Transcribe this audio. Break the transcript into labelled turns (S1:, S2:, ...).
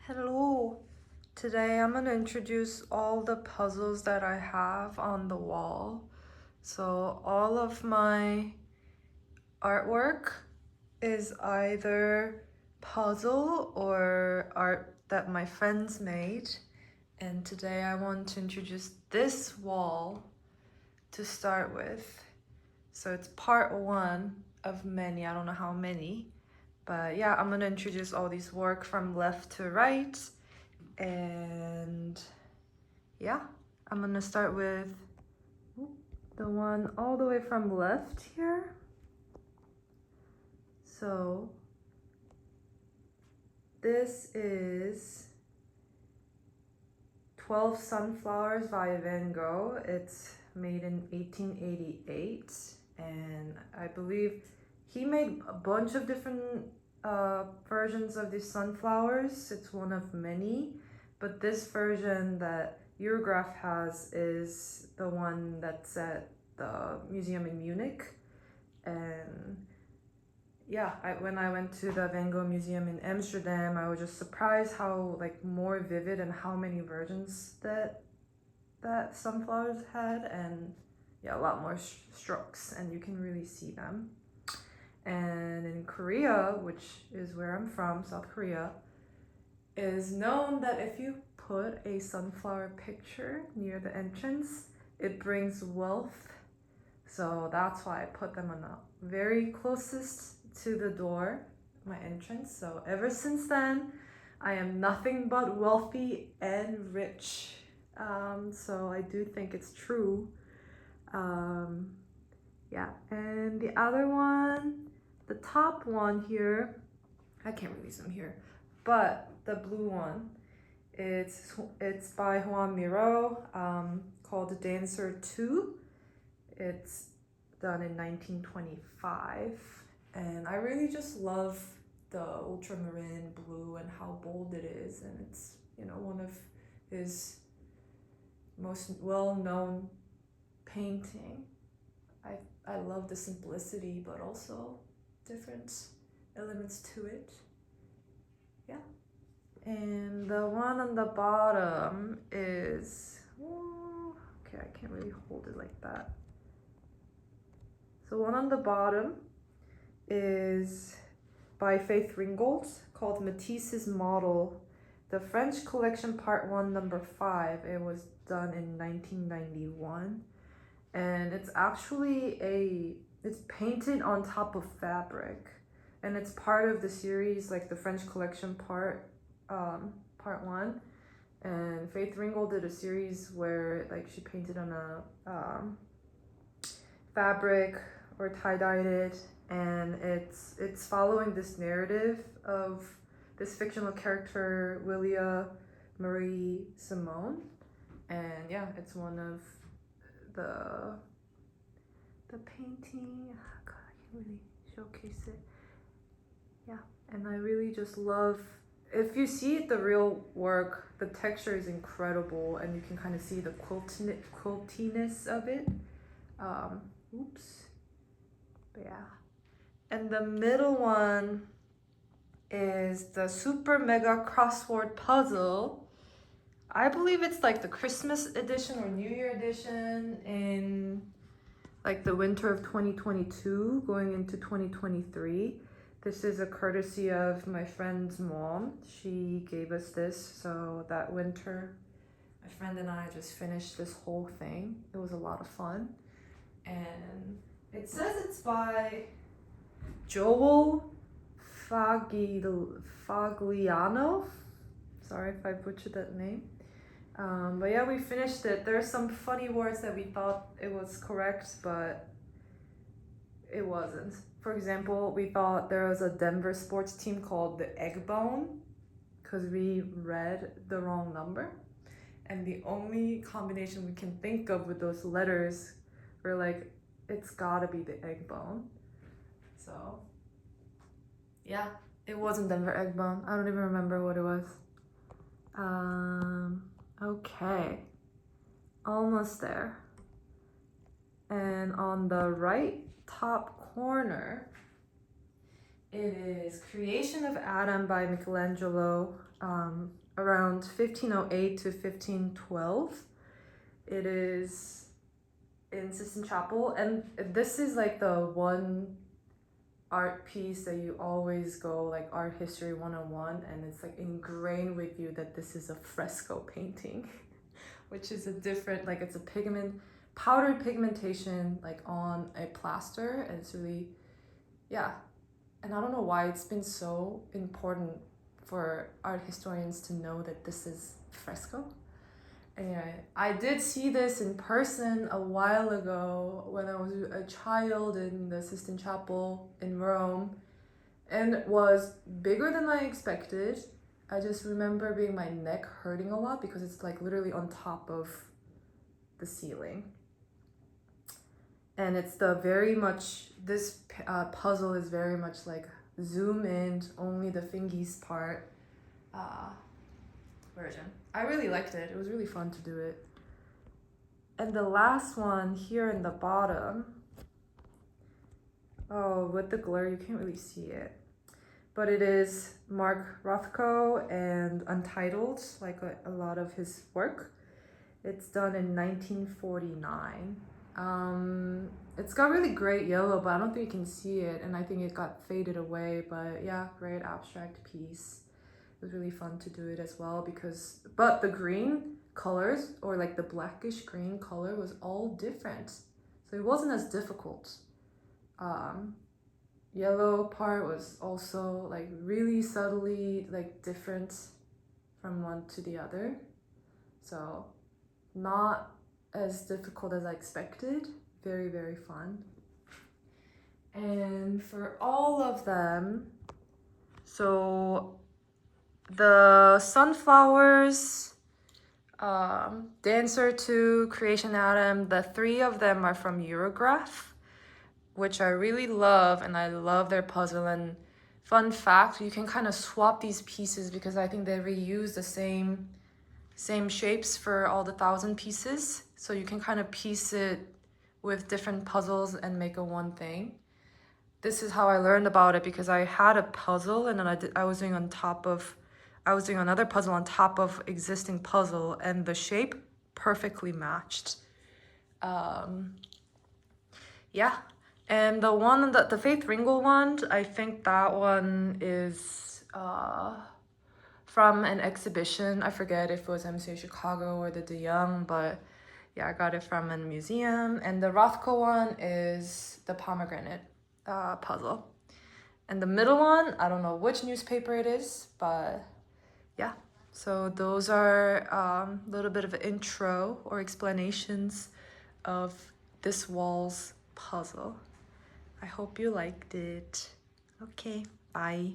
S1: Hello! Today I'm gonna introduce all the puzzles that I have on the wall. So all of my artwork is either puzzle or art that my friends made. And today I want to introduce this wall to start with. So it's part one of many, I don't know how many. But yeah, I'm gonna introduce all these work from left to right. And yeah, I'm gonna start with the one all the way from left here. So this is 12 Sunflowers by Van Gogh. It's made in 1888, and I believe he made a bunch of different versions of these sunflowers. It's one of many, but this version that Eurograph has is the one that's at the museum in Munich. And yeah, when I went to the Van Gogh Museum in Amsterdam, I was just surprised how like more vivid and how many versions that sunflowers had, and yeah, a lot more strokes, and you can really see them. And in Korea, which is where I'm from, South Korea, is known that if you put a sunflower picture near the entrance, it brings wealth. So that's why I put them on the very closest to the door, my entrance. So ever since then, I am nothing but wealthy and rich. So I do think it's true. Yeah, and the other one, the top one here, I can't really zoom here, but the blue one, it's by Juan Miro, called The Dancer 2. It's done in 1925, and I really just love the ultramarine blue and how bold it is, and it's, one of his most well-known painting. I love the simplicity, but also different elements to it. Yeah. And the one on the bottom is, okay, I can't really hold it like that. So one on the bottom is by Faith Ringgold, called Matisse's Model, the French Collection Part 1, number 5. It was done in 1991. And it's actually it's painted on top of fabric, and it's part of the series, like the French Collection part 1. And Faith Ringgold did a series where like she painted on a fabric or tie-dyed it, and it's following this narrative of this fictional character, Willia Marie Simone. And yeah, it's one of the painting. God, I can't really showcase it. Yeah, and I really just love, if you see the real work, the texture is incredible, and you can kind of see the quiltiness of it. Oops. But yeah. And the middle one is the Super Mega Crossword Puzzle. I believe it's like the Christmas edition or New Year edition in like the winter of 2022 going into 2023. This is a courtesy of my friend's mom. She gave us this, so that winter my friend and I just finished this whole thing. It was a lot of fun. And it says it's by Joel Fagliano. Sorry if I butchered that name. But yeah, we finished it. There are some funny words that we thought it was correct, but it wasn't. For example, we thought there was a Denver sports team called the Egg Bone because we read the wrong number. And the only combination we can think of with those letters were like, it's gotta be the Egg Bone. So yeah, it wasn't Denver Egg Bone. I don't even remember what it was. Okay, almost there. And on the right top corner It is Creation of Adam by Michelangelo, around 1508 to 1512. It is in Sistine Chapel, and this is like the one art piece that you always go like art history 101, and it's like ingrained with you that this is a fresco painting, which is a different, like it's a powdered pigmentation like on a plaster, and it's really, yeah. And I don't know why it's been so important for art historians to know that this is fresco. Anyway, I did see this in person a while ago when I was a child in the Sistine Chapel in Rome, and it was bigger than I expected. I just remember being my neck hurting a lot because it's like literally on top of the ceiling. And it's this puzzle is very much like zoom in, only the fingies part version. I really liked it. It was really fun to do it. And the last one here in the bottom, oh, with the glare you can't really see it, but it is Mark Rothko and Untitled, like a lot of his work. It's done in 1949. It's got really great yellow, but I don't think you can see it, and I think it got faded away, but yeah, great abstract piece. It was really fun to do it as well but the green colors, or like the blackish green color, was all different, so it wasn't as difficult. Yellow part was also like really subtly like different from one to the other, so not as difficult as I expected. Very, very fun. And for all of them, so the sunflowers, Dancer to Creation Adam, the three of them are from Eurograph, which I really love, and I love their puzzle. And fun fact, you can kind of swap these pieces because I think they reuse the same shapes for all the 1,000 pieces, so you can kind of piece it with different puzzles and make a one thing. This is how I learned about it, because I had a puzzle and then I was doing another puzzle on top of existing puzzle, and the shape perfectly matched. Yeah, and the Faith Ringgold one, I think that one is from an exhibition. I forget if it was MCA Chicago or the De Young, but yeah, I got it from a museum. And the Rothko one is the pomegranate puzzle. And the middle one, I don't know which newspaper it is, but yeah. So those are a little bit of an intro or explanations of this wall's puzzle. I hope you liked it. Okay, bye.